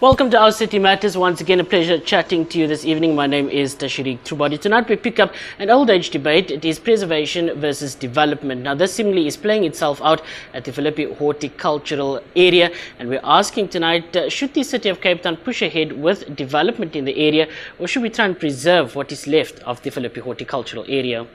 Welcome to Our City Matters. Once again, a pleasure chatting to you this evening. My name is Tashirik Trubody. Tonight we pick up an old age debate. It is preservation versus development. Now this seemingly is playing itself out at the Philippi horticultural area, and we're asking tonight, should the city of Cape Town push ahead with development in the area, or should we try and preserve what is left of the Philippi horticultural area?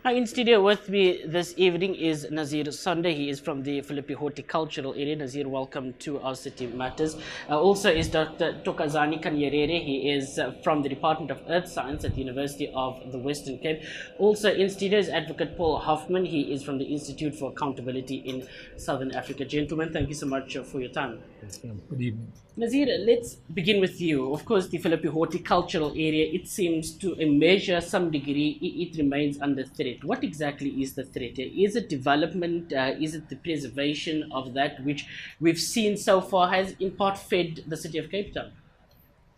Now in studio with me this evening is Nazir Sunday. He is from the Philippi horticultural area. Nazir, welcome to Our City Matters. Also is Dr. Tokazani Kanyerere. He is from the Department of Earth Science at the University of the Western Cape. Also in studio is Advocate Paul Hoffman. He is from the Institute for Accountability in Southern Africa. Gentlemen, thank you so much for your time. Good evening. Nazir, let's begin with you. Of course, the Philippi horticultural area, it seems to a measure, some degree, it remains under threat. What exactly is the threat here? Is it development? Is it the preservation of that which we've seen so far has in part fed the city of Cape Town?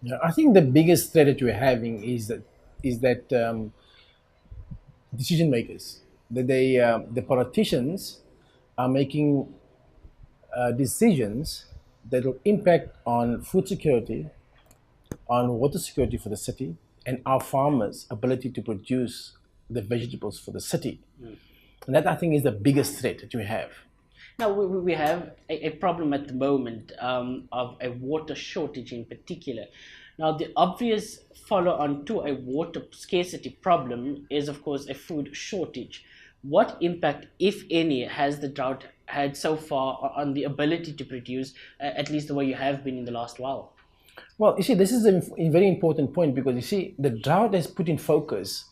Yeah, I think the biggest threat that we're having is that decision makers, that the politicians are making decisions that will impact on food security, on water security for the city, and our farmers' ability to produce the vegetables for the city. And that, I think, is the biggest threat that we have. Now, we have a problem at the moment of a water shortage in particular. Now, the obvious follow-on to a water scarcity problem is, of course, a food shortage. What impact, if any, has the drought had so far on the ability to produce, at least the way you have been in the last while? Well, you see, this is a very important point, because you see, the drought has put in focus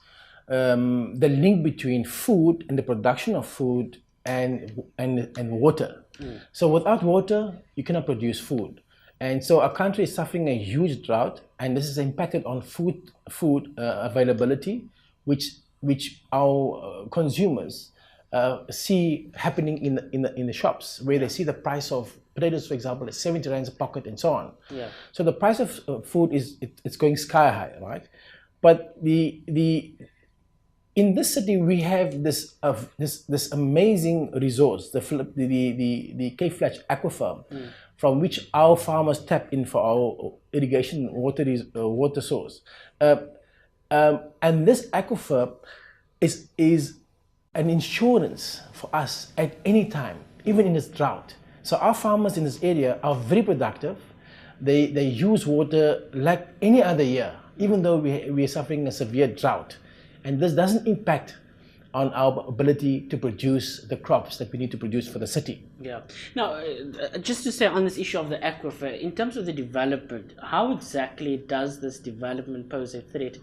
the link between food and the production of food and water. So without water, you cannot produce food. And so our country is suffering a huge drought, and this has impacted on food availability, which our consumers see happening in the shops, where they see the price of potatoes, for example, is 70 rands a pocket, and so on. Yeah. So the price of food it's going sky high, right? But in this city we have this amazing resource, the Cape Flats Aquifer, from which our farmers tap in for our irrigation water source. And this aquifer is an insurance for us at any time, even in this drought. So our farmers in this area are very productive. They use water like any other year, even though we are suffering a severe drought. And this doesn't impact on our ability to produce the crops that we need to produce for the city. Yeah. Now, just to say on this issue of the aquifer, in terms of the development, how exactly does this development pose a threat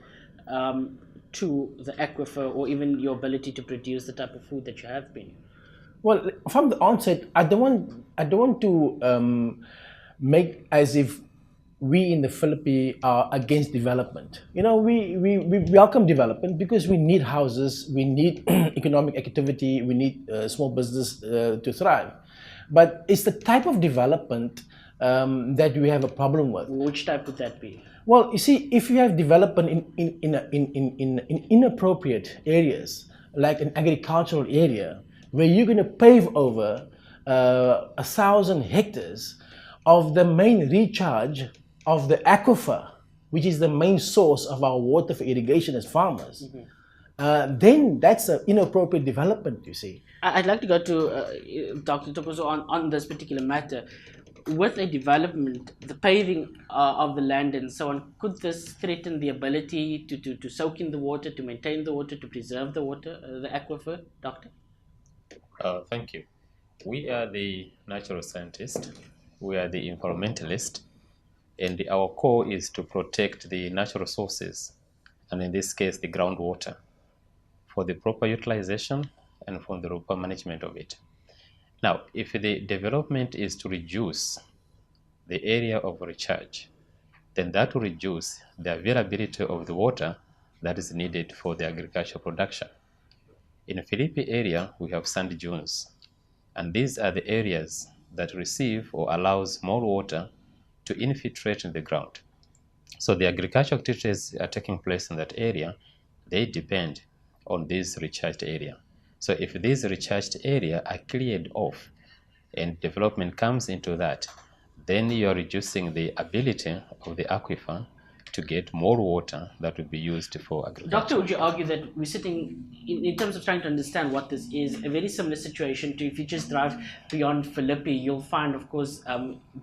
to the aquifer, or even your ability to produce the type of food that you have been? Well, from the onset, I don't want to make as if we in the Philippines are against development. You know, we welcome development because we need houses, we need economic activity, we need small business to thrive. But it's the type of development that we have a problem with. Which type would that be? Well, you see, if you have development in inappropriate areas, like an agricultural area, where you're going to pave over 1,000 hectares of the main recharge of the aquifer, which is the main source of our water for irrigation as farmers, then that's an inappropriate development, you see. I'd like to go to Dr. Tokozo on this particular matter. With a development, the paving of the land and so on, could this threaten the ability to soak in the water, to maintain the water, to preserve the water, the aquifer, Doctor? Thank you. We are the natural scientists, we are the environmentalists, and our core is to protect the natural sources, and in this case, the groundwater, for the proper utilization and for the proper management of it. Now, if the development is to reduce the area of recharge, then that will reduce the availability of the water that is needed for the agricultural production. In the Philippi area, we have sand dunes, and these are the areas that receive or allows more water to infiltrate in the ground. So the agricultural activities are taking place in that area, they depend on this recharged area. So if these recharged area are cleared off and development comes into that, then you are reducing the ability of the aquifer to get more water that will be used for agriculture. Doctor, would you argue that we're sitting, in terms of trying to understand what this is, a very similar situation to if you just drive beyond Philippi, you'll find, of course,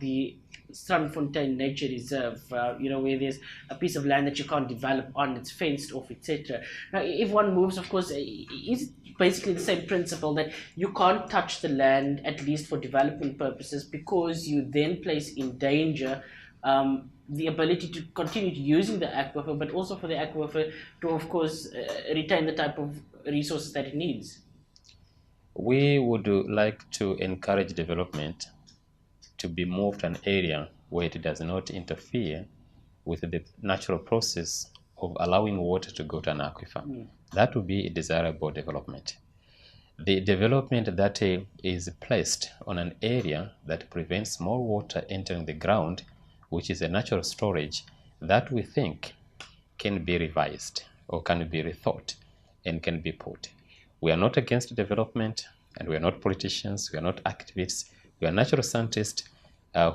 the Strandfontein Nature Reserve, where there's a piece of land that you can't develop on, it's fenced off, etc. Now, if one moves, of course, it's basically the same principle that you can't touch the land, at least for development purposes, because you then place in danger the ability to continue using the aquifer, but also for the aquifer to, of course, retain the type of resources that it needs. We would like to encourage development to be moved to an area where it does not interfere with the natural process of allowing water to go to an aquifer. That would be a desirable development. The development that is placed on an area that prevents more water entering the ground, which is a natural storage, that we think can be revised or can be rethought and can be put. We are not against development, and we are not politicians, we are not activists, we are natural scientists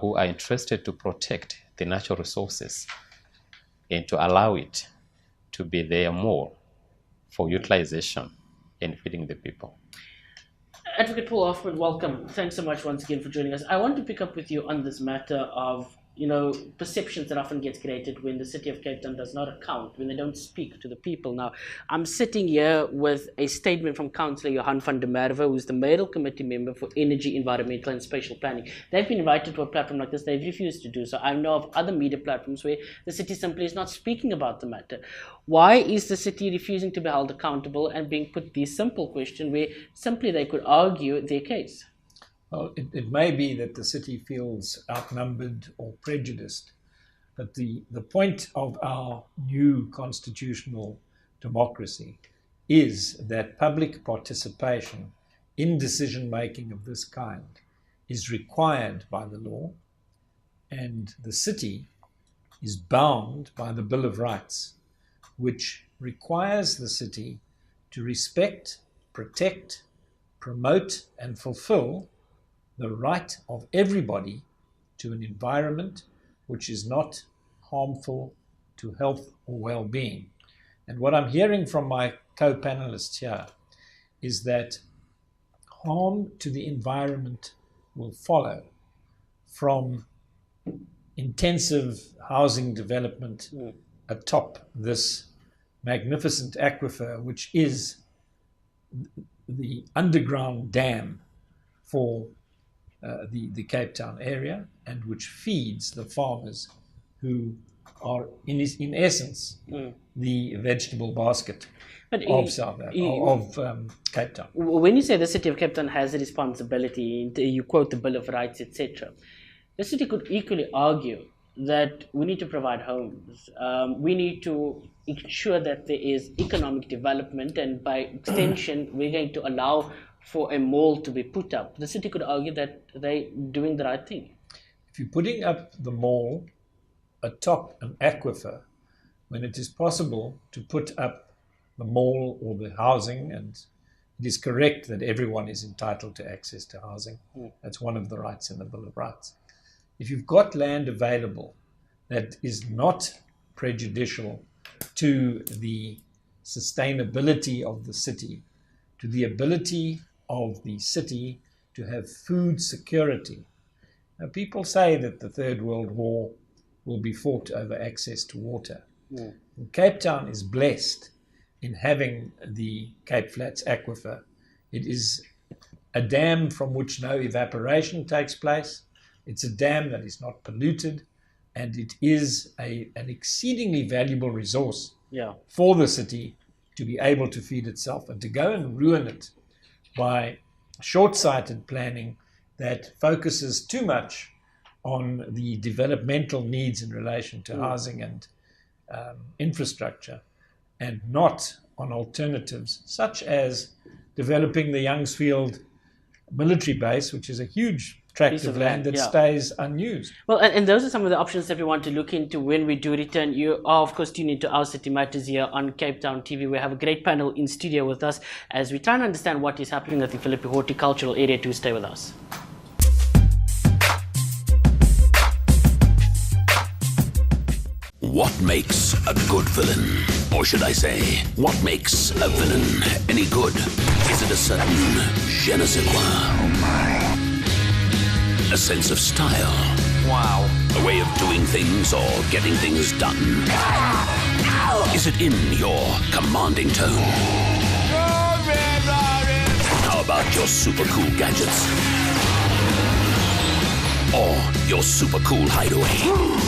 who are interested to protect the natural resources and to allow it to be there more for utilization and feeding the people. Advocate Paul Hoffman, welcome. Thanks so much once again for joining us. I want to pick up with you on this matter of perceptions that often gets created when the city of Cape Town does not account, when they don't speak to the people. Now, I'm sitting here with a statement from Councillor Johan van der Merwe, who's the mayoral committee member for energy, environmental and spatial planning. They've been invited to a platform like this. They've refused to do so. I know of other media platforms where the city simply is not speaking about the matter. Why is the city refusing to be held accountable and being put the simple question where simply they could argue their case? Well, it may be that the city feels outnumbered or prejudiced, but the point of our new constitutional democracy is that public participation in decision-making of this kind is required by the law, and the city is bound by the Bill of Rights, which requires the city to respect, protect, promote, and fulfill the right of everybody to an environment which is not harmful to health or well-being. And what I'm hearing from my co-panelists here is that harm to the environment will follow from intensive housing development atop this magnificent aquifer, which is the underground dam for the Cape Town area, and which feeds the farmers who are in essence the vegetable basket of Cape Town. When you say the city of Cape Town has a responsibility, you quote the Bill of Rights, etc., the city could equally argue that we need to provide homes, we need to ensure that there is economic development, and by extension we're going to allow for a mall to be put up. The city could argue that they're doing the right thing. If you're putting up the mall atop an aquifer, when it is possible to put up the mall or the housing, and it is correct that everyone is entitled to access to housing, that's one of the rights in the Bill of Rights. If you've got land available that is not prejudicial to the sustainability of the city, to the ability of the city to have food security. Now, people say that the Third World War will be fought over access to water. And Cape Town is blessed in having the Cape Flats Aquifer. It is a dam from which no evaporation takes place. It's a dam that is not polluted, and it is an exceedingly valuable resource for the city to be able to feed itself, and to go and ruin it by short-sighted planning that focuses too much on the developmental needs in relation to housing and infrastructure, and not on alternatives such as developing the Youngsfield military base, which is a huge tract of land that stays unused. Well, and those are some of the options that we want to look into when we do return. You are, of course, tuned into Our City Matters here on Cape Town TV. We have a great panel in studio with us as we try and understand what is happening at the Philippi Horticultural Area. To stay with us. What makes a good villain? Or should I say, what makes a villain any good? Is it a certain je ne sais quoi? Oh my. A sense of style? Wow. A way of doing things or getting things done? Is it in your commanding tone? How about your super cool gadgets? Or your super cool hideaway?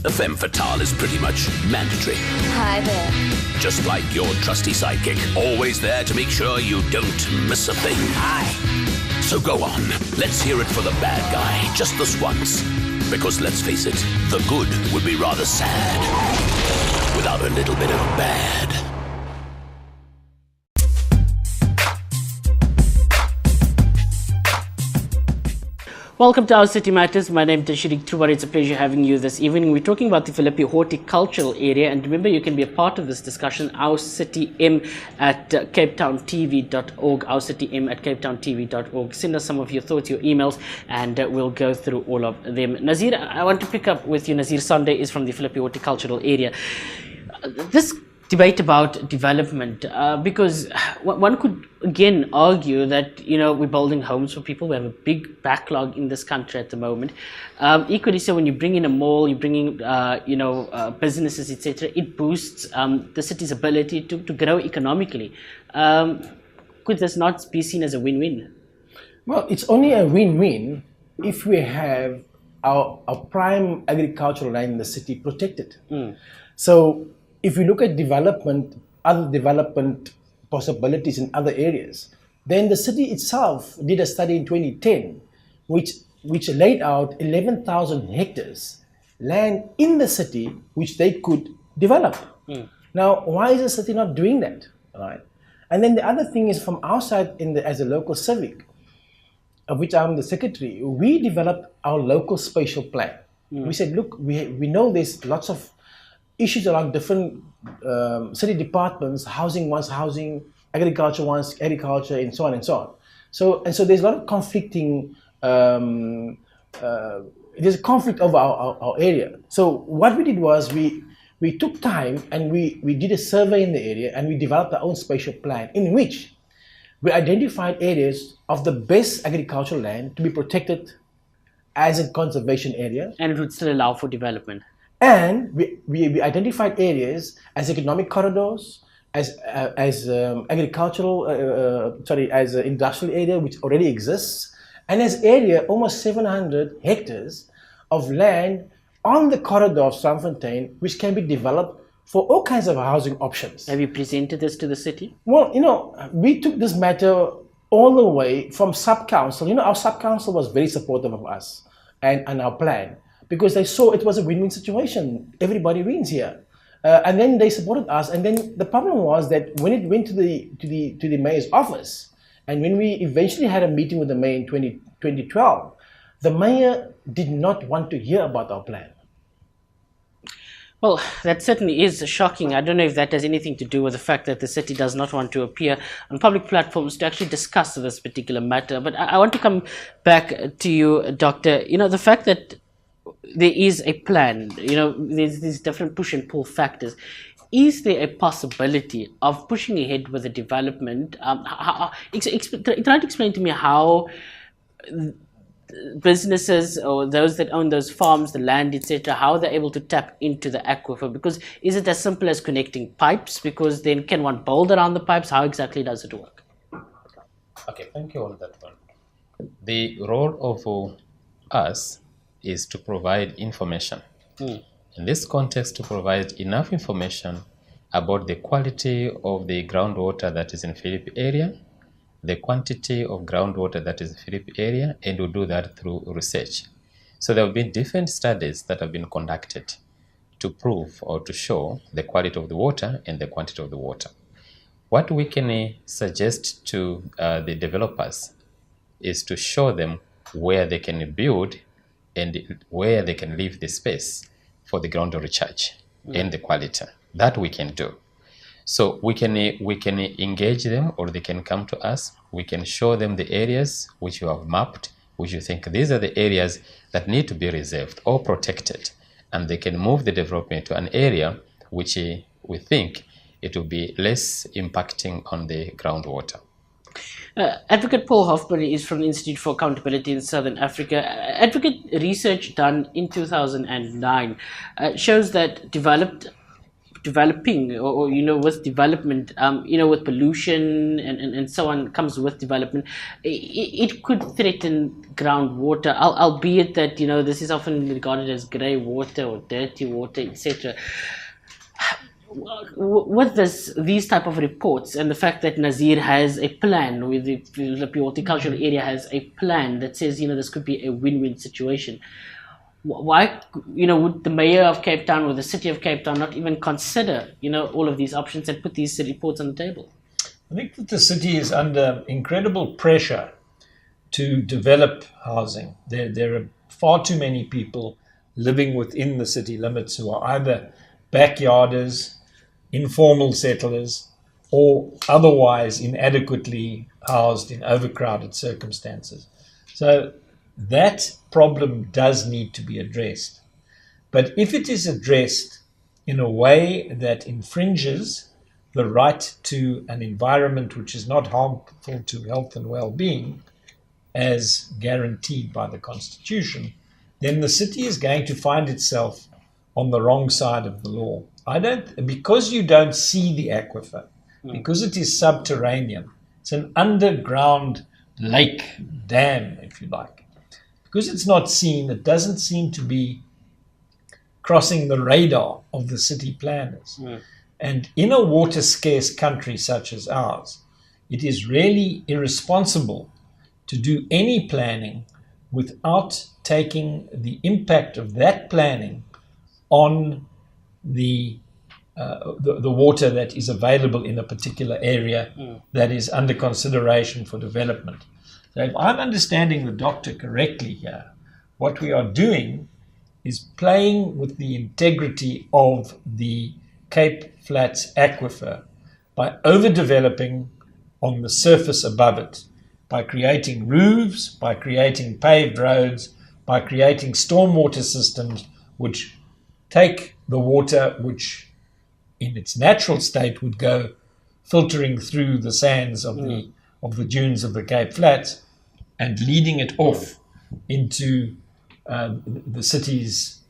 The femme fatale is pretty much mandatory. Hi there. Just like your trusty sidekick, always there to make sure you don't miss a thing. Hi. So go on, let's hear it for the bad guy, just this once. Because let's face it, the good would be rather sad without a little bit of bad. Welcome to Our City Matters. My name is Tashirik Trubar. It's a pleasure having you this evening. We're talking about the Philippi Horticultural Area, and remember, you can be a part of this discussion. Our City M at capetowntv.org. Our City M at capetowntv.org. Send us some of your thoughts, your emails, and we'll go through all of them. Nazir, I want to pick up with you. Nazir Sunday is from the Philippi Horticultural Area. This debate about development, because one could again argue that we're building homes for people. We have a big backlog in this country at the moment. Equally so, when you bring in a mall, you bring in businesses, etc., it boosts the city's ability to grow economically. Could this not be seen as a win-win? Well, it's only a win-win if we have our prime agricultural land in the city protected. So if you look at development, other development possibilities in other areas, then the city itself did a study in 2010 which laid out 11,000 hectares land in the city which they could develop. Now, why is the city not doing that? Right? And then the other thing is, from our side as a local civic, of which I'm the secretary, we developed our local spatial plan. We said, look, we know there's lots of issues around different city departments. Housing wants housing, agriculture wants agriculture, and so on and so on. So there's a lot of conflicting. There's a conflict over our area. So what we did was we took time and we did a survey in the area, and we developed our own spatial plan in which we identified areas of the best agricultural land to be protected as a conservation area, and it would still allow for development. And we identified areas as economic corridors, as agricultural, as an industrial area which already exists, and as area almost 700 hectares of land on the corridor of Sandfontein, which can be developed for all kinds of housing options. Have you presented this to the city? Well, we took this matter all the way from sub-council. Our sub-council was very supportive of us and our plan, because they saw it was a win-win situation. Everybody wins here. And then they supported us. And then the problem was that when it went to the mayor's office, and when we eventually had a meeting with the mayor in 2012, the mayor did not want to hear about our plan. Well, that certainly is shocking. I don't know if that has anything to do with the fact that the city does not want to appear on public platforms to actually discuss this particular matter. But I want to come back to you, Doctor. The fact that there is a plan, there's these different push and pull factors. Is there a possibility of pushing ahead with the development? Try to explain to me how businesses or those that own those farms, the land, etc., how they're able to tap into the aquifer. Because is it as simple as connecting pipes? Because then can one build around the pipes? How exactly does it work? Okay, thank you on that one. The role of us is to provide information. In this context, to provide enough information about the quality of the groundwater that is in Philippi area, the quantity of groundwater that is in Philippi area, and we do that through research. So there have been different studies that have been conducted to prove or to show the quality of the water and the quantity of the water. What we can suggest to the developers is to show them where they can build and where they can leave the space for the ground recharge and the quality. That we can do. So we can engage them, or they can come to us. We can show them the areas which you have mapped, which you think these are the areas that need to be reserved or protected, and they can move the development to an area which we think it will be less impacting on the groundwater. Advocate Paul Hofbury is from the Institute for Accountability in Southern Africa. Advocate, research done in 2009 shows that developing or with development, with pollution and so on comes with development, it could threaten groundwater, albeit that this is often regarded as grey water or dirty water, etc. With these type of reports and the fact that Nazir has a plan, with the horticultural area has a plan that says this could be a win-win situation, why would the mayor of Cape Town or the city of Cape Town not even consider all of these options and put these reports on the table? I think that the city is under incredible pressure to develop housing. There are far too many people living within the city limits who are either backyarders, informal settlers, or otherwise inadequately housed in overcrowded circumstances. So that problem does need to be addressed. But if it is addressed in a way that infringes the right to an environment which is not harmful to health and well-being, as guaranteed by the Constitution, then the city is going to find itself on the wrong side of the law. Because you don't see the aquifer, because it is subterranean, it's an underground lake, dam, if you like. Because it's not seen, it doesn't seem to be crossing the radar of the city planners. And in a water-scarce country such as ours, it is really irresponsible to do any planning without taking the impact of that planning on the water that is available in a particular area that is under consideration for development. So if I'm understanding the doctor correctly here, what we are doing is playing with the integrity of the Cape Flats Aquifer by overdeveloping on the surface above it, by creating roofs, by creating paved roads, by creating stormwater systems which take the water which in its natural state would go filtering through the sands of the dunes of the Cape Flats and leading it off into the city's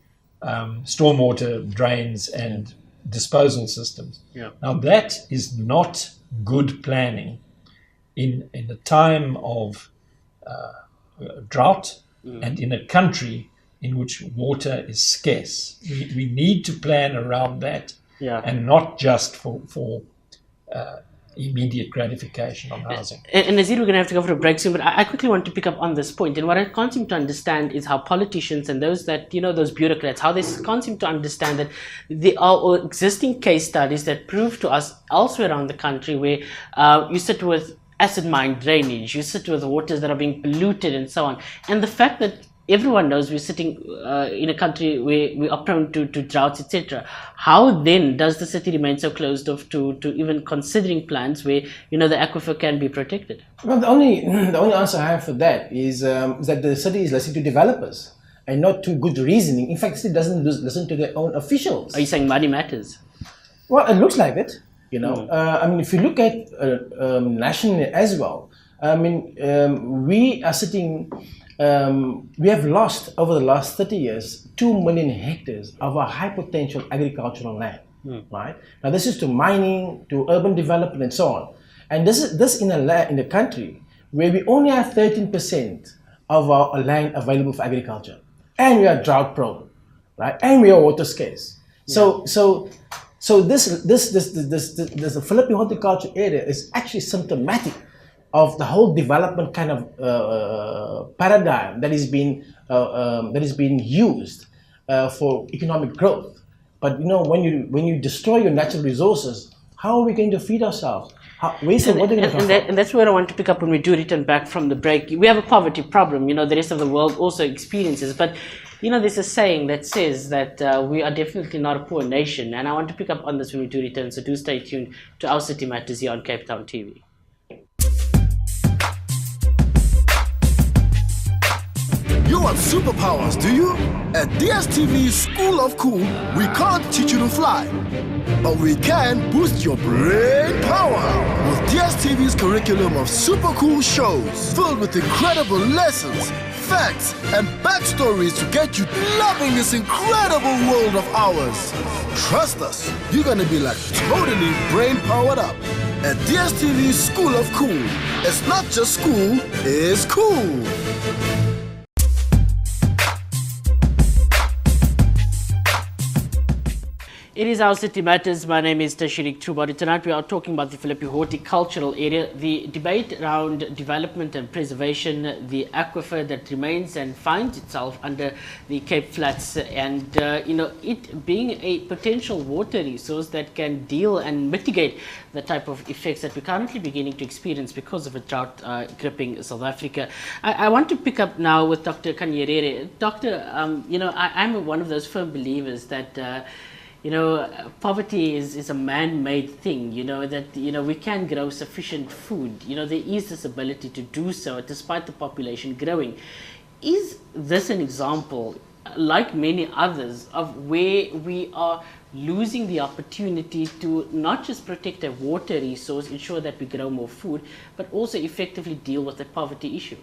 stormwater drains and disposal systems. Now that is not good planning in a time of drought and in a country in which water is scarce. We need to plan around that and not just for immediate gratification on housing. And Nazir, we're going to have to go for a break soon, but I quickly want to pick up on this point. And what I can't seem to understand is how politicians and those that, those bureaucrats, how they can't seem to understand that there are existing case studies that prove to us elsewhere around the country where you sit with acid mine drainage, you sit with waters that are being polluted and so on. And the fact that everyone knows we're sitting in a country where we are prone to droughts, etc. How then does the city remain so closed off to even considering plans where the aquifer can be protected? Well, the only answer I have for that is that the city is listening to developers and not to good reasoning. In fact, the city doesn't listen to their own officials. Are you saying money matters? Well, it looks like it. If you look at nationally as well, we are sitting. We have lost over the last 30 years 2 million hectares of our high potential agricultural land. Right now, this is to mining, to urban development, and so on. And this is in a country where we only have 13% of our land available for agriculture, and we are drought prone, right? And we are water scarce. So this Philippine horticulture area is actually symptomatic of the whole development kind of paradigm that is being that is being used for economic growth. But when you destroy your natural resources, how are we going to feed ourselves? What are they going to come from? And that's where I want to pick up when we do return back from the break. We have a poverty problem, the rest of the world also experiences. But, there's a saying that says that we are definitely not a poor nation. And I want to pick up on this when we do return. So do stay tuned to Our City Matters here on Cape Town TV. You want superpowers, do you? At DSTV's School of Cool, we can't teach you to fly, but we can boost your brain power with DSTV's curriculum of super cool shows filled with incredible lessons, facts, and backstories to get you loving this incredible world of ours. Trust us, you're gonna be like totally brain powered up. At DSTV's School of Cool, it's not just school, it's cool. It is Our City Matters. My name is Tashirik Trubari. Tonight we are talking about the Philippi horticultural area, the debate around development and preservation, the aquifer that remains and finds itself under the Cape Flats, and it being a potential water resource that can deal and mitigate the type of effects that we're currently beginning to experience because of a drought gripping South Africa. I want to pick up now with Dr. Kanyerere. Doctor, I'm one of those firm believers that poverty is a man-made thing, that, we can grow sufficient food. There is this ability to do so despite the population growing. Is this an example, like many others, of where we are losing the opportunity to not just protect a water resource, ensure that we grow more food, but also effectively deal with the poverty issue?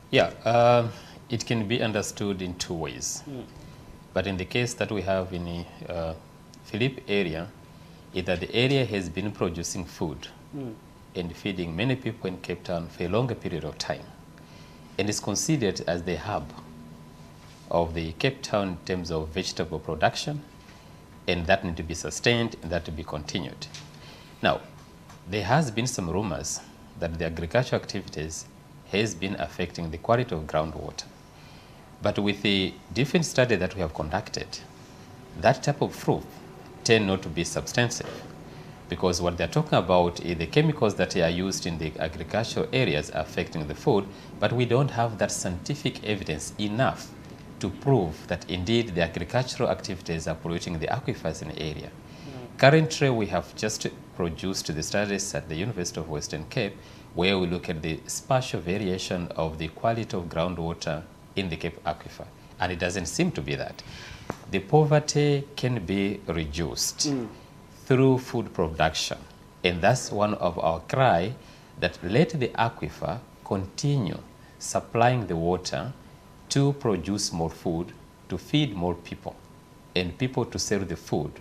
Yeah, it can be understood in two ways. But in the case that we have in the Philip area, is that the area has been producing food and feeding many people in Cape Town for a longer period of time, and is considered as the hub of the Cape Town in terms of vegetable production, and that need to be sustained and that to be continued. Now, there has been some rumors that the agricultural activities has been affecting the quality of groundwater. But with the different study that we have conducted, that type of proof tend not to be substantive, because what they're talking about is the chemicals that are used in the agricultural areas affecting the food, but we don't have that scientific evidence enough to prove that indeed the agricultural activities are polluting the aquifers in the area. Currently, we have just produced the studies at the University of Western Cape, where we look at the spatial variation of the quality of groundwater in the Cape Aquifer, and it doesn't seem to be that. The poverty can be reduced through food production, and that's one of our cry, that let the aquifer continue supplying the water to produce more food, to feed more people, and people to sell the food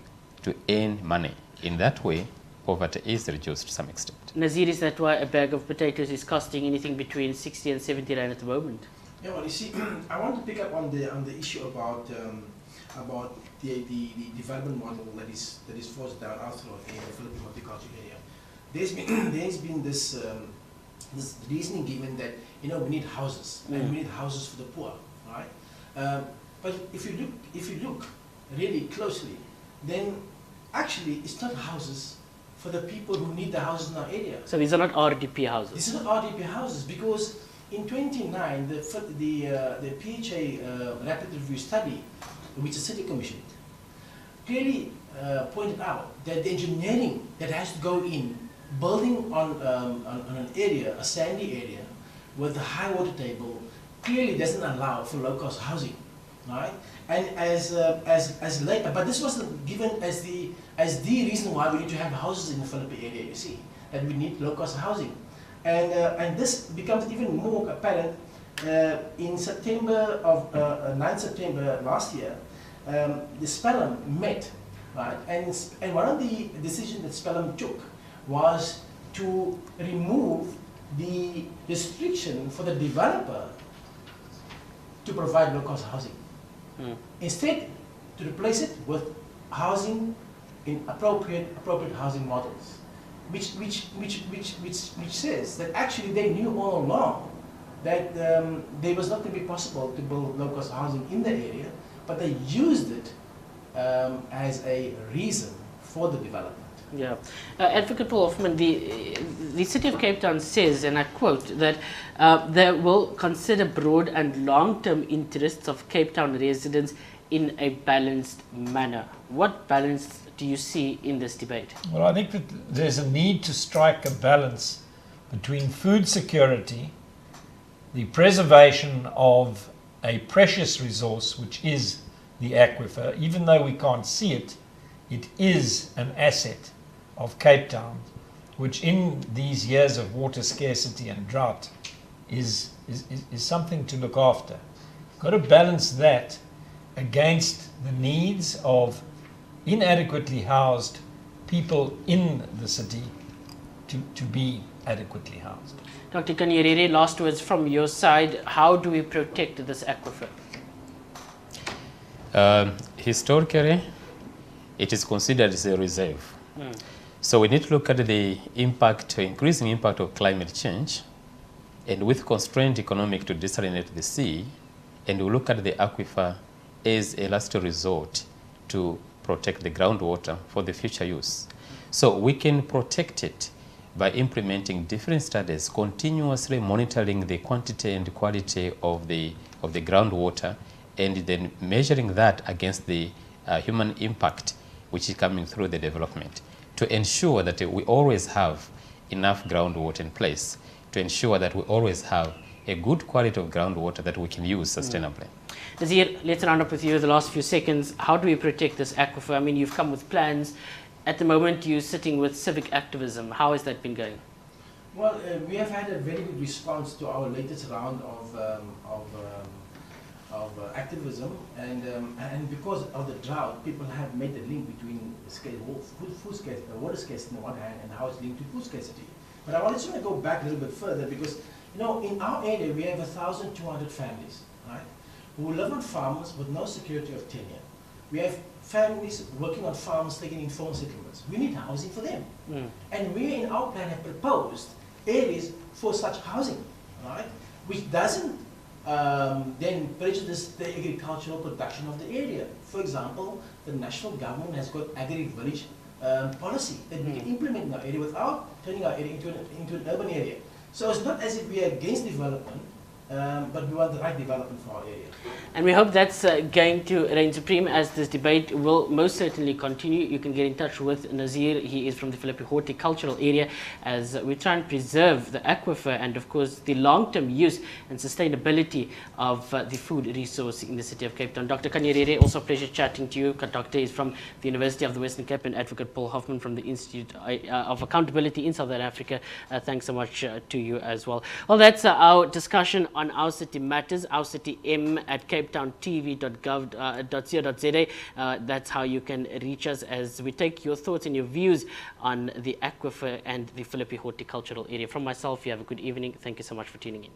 to earn money. In that way, poverty is reduced to some extent. Nazir, is that why a bag of potatoes is costing anything between 60 and 70 rand at the moment? Yeah, well, you see, I want to pick up on the issue about the development model that is forced down our throat in the Philippine horticulture area. There's been this reasoning given that we need houses and we need houses for the poor, right? But if you look really closely, then actually it's not houses for the people who need the houses in our area. So these are not RDP houses. These are not RDP houses, because in 2009, the PHA rapid review study, which the city commissioned, clearly pointed out that the engineering that has to go in building on an area, a sandy area, with a high water table, clearly doesn't allow for low-cost housing, right? And as late, but this wasn't given as the reason why we need to have houses in the Philippi area. You see, that we need low-cost housing. And this becomes even more apparent in September of 9th September last year. The Spellam met, right? And one of the decisions that Spellam took was to remove the restriction for the developer to provide low-cost housing. Instead, to replace it with housing in appropriate housing models. Which says that actually they knew all along that there was not going to be possible to build low-cost housing in the area, but they used it as a reason for the development. Yeah. Advocate Paul Hoffman, the City of Cape Town says, and I quote, that they will consider broad and long-term interests of Cape Town residents in a balanced manner. What balance do you see in this debate? Well, I think that there's a need to strike a balance between food security, the preservation of a precious resource, which is the aquifer. Even though we can't see it, it is an asset of Cape Town, which in these years of water scarcity and drought is something to look after. Got to balance that against the needs of inadequately housed people in the city to be adequately housed. Dr. Kanyerere, last words from your side. How do we protect this aquifer? Historically, it is considered as a reserve. So we need to look at the impact, increasing impact of climate change, and with constrained economic to desalinate the sea, and we look at the aquifer as a last resort to protect the groundwater for the future use. So we can protect it by implementing different studies, continuously monitoring the quantity and quality of the groundwater, and then measuring that against the human impact which is coming through the development, to ensure that we always have enough groundwater in place, to ensure that we always have a good quality of groundwater that we can use sustainably. Nazir, let's round up with you the last few seconds. How do we protect this aquifer? I mean, you've come with plans. At the moment, you're sitting with civic activism. How has that been going? Well, we have had a very good response to our latest round of activism, and because of the drought, people have made the link between food scarcity, water scarcity on the one hand, and how it's linked to food scarcity. But I just want to go back a little bit further because, you know, in our area we have 1,200 families, right, who live on farms with no security of tenure. We have families working on farms taking informal settlements. We need housing for them. And we in our plan have proposed areas for such housing, right, which doesn't then prejudice the agricultural production of the area. For example, the national government has got agri-village policy that we can implement in our area without turning our area into an urban area. So it's not as if we are against development, but we want the right development for our area. And we hope that's going to reign supreme as this debate will most certainly continue. You can get in touch with Nazir. He is from the Philippi Horticultural Area as we try and preserve the aquifer and, of course, the long-term use and sustainability of the food resource in the city of Cape Town. Dr. Kanyerere, also a pleasure chatting to you. Doctor is from the University of the Western Cape, and Advocate Paul Hoffman from the Institute of Accountability in Southern Africa. Thanks so much to you as well. Well, that's our discussion on Our City Matters, Our City M at capetowntv.gov.co.za. That's how you can reach us as we take your thoughts and your views on the aquifer and the Philippi Horticultural Area. From myself, you have a good evening. Thank you so much for tuning in.